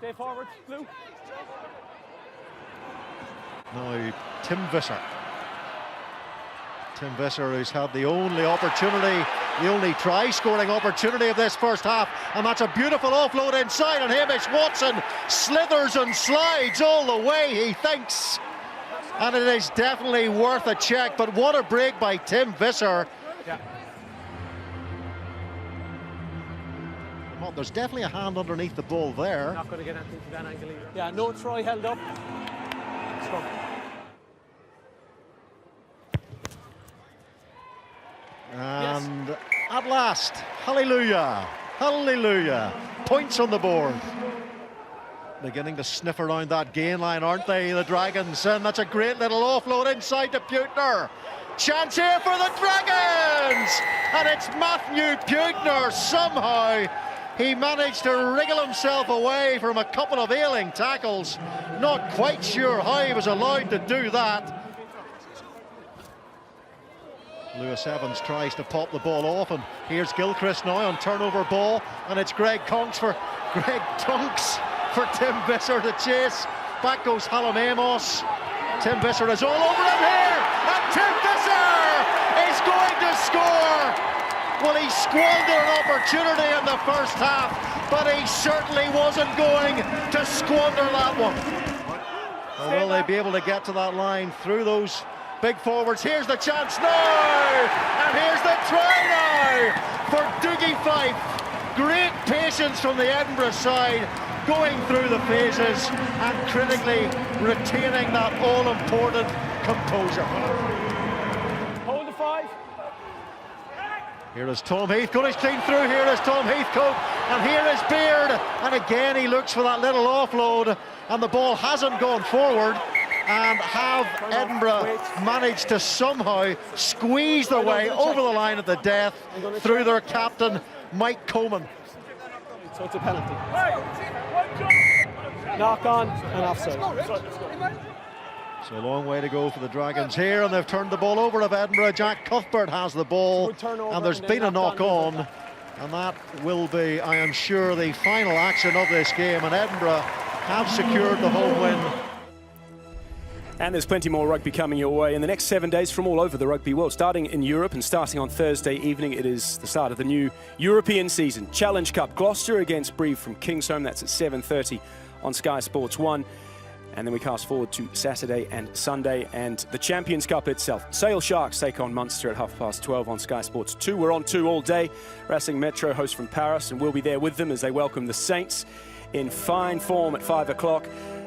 Stay forward, Blue. Now, Tim Visser. Tim Visser, who's had the only opportunity, the only try-scoring opportunity of this first half, and that's a beautiful offload inside, and Hamish Watson slithers and slides all the way, he thinks. And it is definitely worth a check, but what a break by Tim Visser. Yeah. Well, there's definitely a hand underneath the ball there. Not going to get anything from that angle either. Yeah, no try held up. Scrum. And at last, hallelujah, hallelujah, points on the board. Beginning to sniff around that gain line, aren't they, the Dragons? And that's a great little offload inside to Putner. Chance here for the Dragons! And it's Matthew Putner. Somehow he managed to wriggle himself away from a couple of ailing tackles. Not quite sure how he was allowed to do that. Lewis Evans tries to pop the ball off, and here's Gilchrist now on turnover ball, and it's Greg Tonks for Tim Visser to chase. Back goes Hallam Amos. Tim Visser is all over him here, and Tim Visser is going to score. Well, he squandered an opportunity in the first half, but he certainly wasn't going to squander that one. Well, will they be able to get to that line through those big forwards? Here's the chance now, and here's the try now for Dougie Fife. Great patience from the Edinburgh side, going through the phases and critically retaining that all-important composure. Hold the 5. Here is Tom Heathcote, he's clean through, here is Tom Heathcote, and here is Beard, and again he looks for that little offload, and the ball hasn't gone forward. And have Edinburgh managed to somehow squeeze their way over the line of the death through their captain, Mike Coleman. So it's a penalty. Knock on and offside. So a long way to go for the Dragons here, and they've turned the ball over to Edinburgh. Jack Cuthbert has the ball, and there's been a knock on, and that will be, I am sure, the final action of this game, and Edinburgh have secured the home win. And there's plenty more rugby coming your way in the next 7 days from all over the rugby world. Starting in Europe and starting on Thursday evening, it is the start of the new European season. Challenge Cup, Gloucester against Brive from Kingsholm. That's at 7:30 on Sky Sports 1. And then we cast forward to Saturday and Sunday and the Champions Cup itself. Sale Sharks take on Munster at 12:30 on Sky Sports 2. We're on 2 all day. Racing Metro hosts from Paris, and we'll be there with them as they welcome the Saints in fine form at 5 o'clock.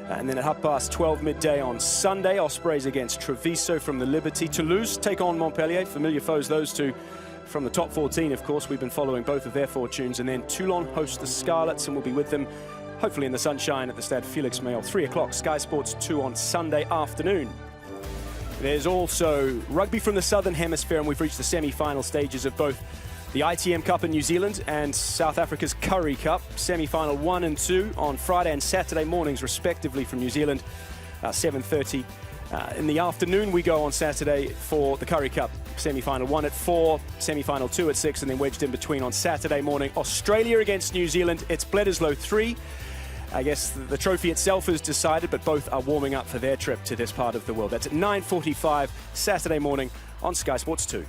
And then at 12:30 midday on Sunday, Ospreys against Treviso from the Liberty. Toulouse take on Montpellier, familiar foes those two from the top 14, of course. We've been following both of their fortunes. And then Toulon hosts the Scarlets, and we'll be with them, hopefully in the sunshine, at the Stade Felix Mail, 3 o'clock, Sky Sports 2 on Sunday afternoon. There's also rugby from the Southern Hemisphere, and we've reached the semi-final stages of both the ITM Cup in New Zealand and South Africa's Currie Cup. Semi-final 1 and 2 on Friday and Saturday mornings, respectively, from New Zealand. 7:30 in the afternoon we go on Saturday for the Currie Cup. Semi-final 1 at 4, semi-final 2 at 6, and then wedged in between on Saturday morning, Australia against New Zealand. It's Bledisloe 3. I guess the trophy itself is decided, but both are warming up for their trip to this part of the world. That's at 9:45 Saturday morning on Sky Sports 2.